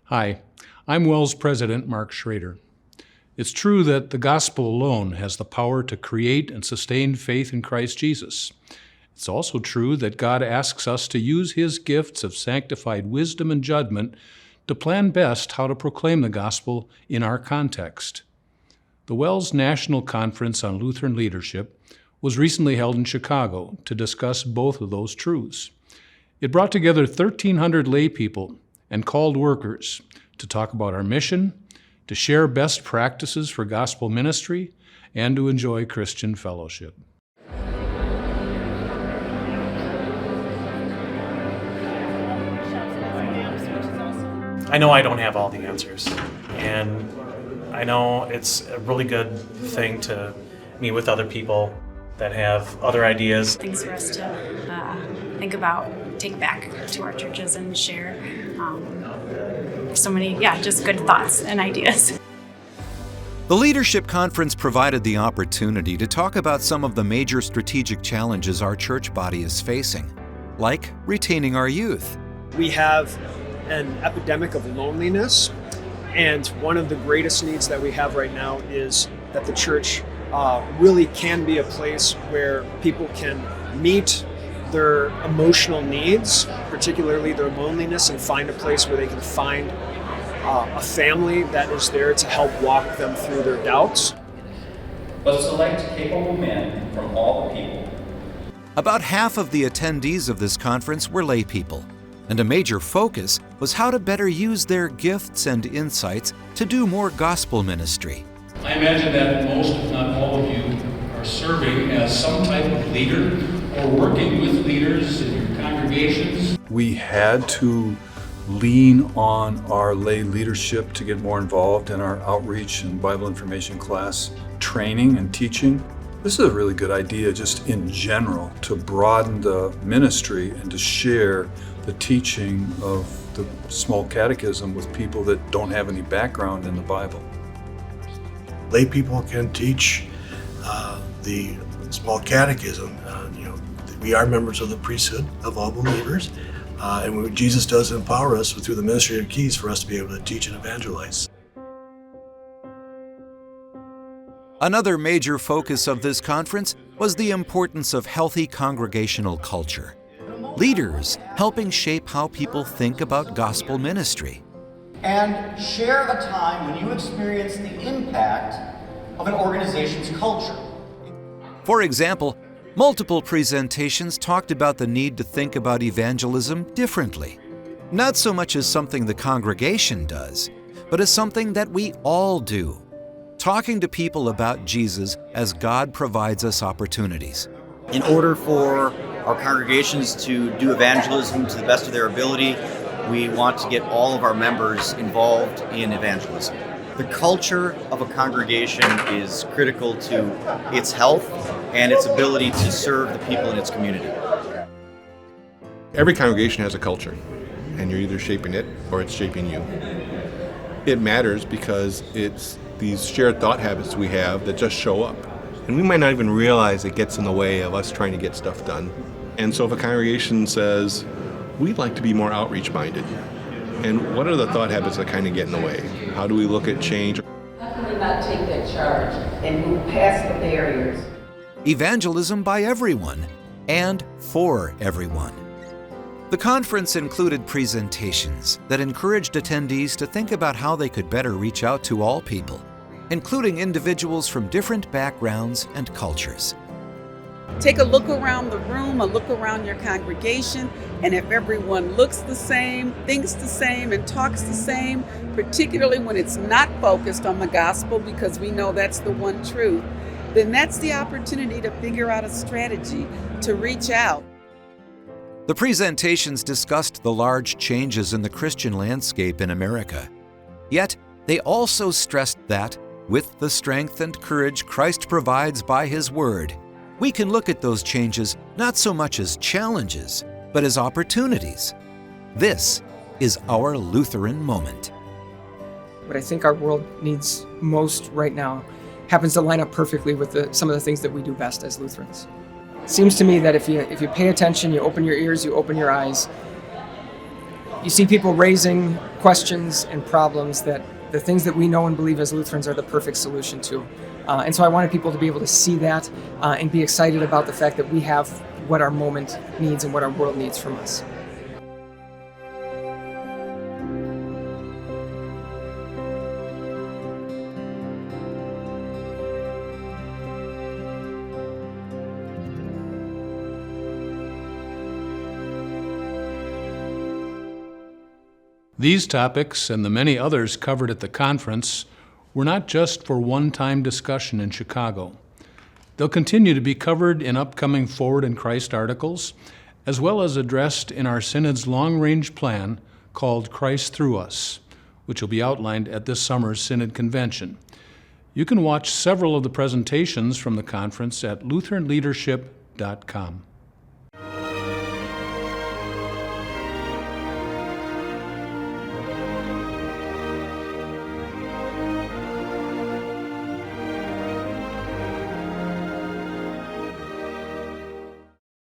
Hi, I'm WELS President Mark Schrader. It's true that the gospel alone has the power to create and sustain faith in Christ Jesus. It's also true that God asks us to use His gifts of sanctified wisdom and judgment to plan best how to proclaim the gospel in our context. The WELS National Conference on Lutheran Leadership was recently held in Chicago to discuss both of those truths. It brought together 1,300 lay people and called workers to talk about our mission, to share best practices for gospel ministry, and to enjoy Christian fellowship. I know I don't have all the answers, and I know it's a really good thing to meet with other people that have other ideas. Things for us to think about, take back to our churches and share. So many, just good thoughts and ideas. The Leadership Conference provided the opportunity to talk about some of the major strategic challenges our church body is facing, like retaining our youth. We have an epidemic of loneliness, and one of the greatest needs that we have right now is that the church really can be a place where people can meet their emotional needs, particularly their loneliness, and find a place where they can find a family that is there to help walk them through their doubts. But select capable men from all the people. About half of the attendees of this conference were lay people, and a major focus was how to better use their gifts and insights to do more gospel ministry. I imagine that most, if not all of you, are serving as some type of leader or working with leaders in your congregations. We had to lean on our lay leadership to get more involved in our outreach and Bible information class training and teaching. This is a really good idea just in general to broaden the ministry and to share the teaching of the small catechism with people that don't have any background in the Bible. Lay people can teach the small catechism. We are members of the priesthood of all believers, and what Jesus does empower us through the ministry of keys for us to be able to teach and evangelize. Another major focus of this conference was the importance of healthy congregational culture. Leaders helping shape how people think about gospel ministry. And share a time when you experience the impact of an organization's culture. For example, multiple presentations talked about the need to think about evangelism differently. Not so much as something the congregation does, but as something that we all do. Talking to people about Jesus as God provides us opportunities. In order for our congregations to do evangelism to the best of their ability, we want to get all of our members involved in evangelism. The culture of a congregation is critical to its health and its ability to serve the people in its community. Every congregation has a culture, and you're either shaping it or it's shaping you. It matters because it's these shared thought habits we have that just show up. And we might not even realize it gets in the way of us trying to get stuff done. And so if a congregation says, we'd like to be more outreach minded, and what are the thought habits that kind of get in the way? How do we look at change? How can we not take that charge and move past the barriers? Evangelism by everyone and for everyone. The conference included presentations that encouraged attendees to think about how they could better reach out to all people, including individuals from different backgrounds and cultures. Take a look around the room, a look around your congregation, and if everyone looks the same, thinks the same, and talks the same, particularly when it's not focused on the gospel, because we know that's the one truth, then that's the opportunity to figure out a strategy to reach out. The presentations discussed the large changes in the Christian landscape in America. Yet, they also stressed that, with the strength and courage Christ provides by His Word, we can look at those changes not so much as challenges, but as opportunities. This is our Lutheran moment. What I think our world needs most right now happens to line up perfectly with some of the things that we do best as Lutherans. It seems to me that if you pay attention, you open your ears, you open your eyes, you see people raising questions and problems that the things that we know and believe as Lutherans are the perfect solution to. And so I wanted people to be able to see that and be excited about the fact that we have what our moment needs and what our world needs from us. These topics and the many others covered at the conference were not just for one-time discussion in Chicago. They'll continue to be covered in upcoming Forward in Christ articles, as well as addressed in our Synod's long-range plan called Christ Through Us, which will be outlined at this summer's Synod Convention. You can watch several of the presentations from the conference at lutheranleadership.com.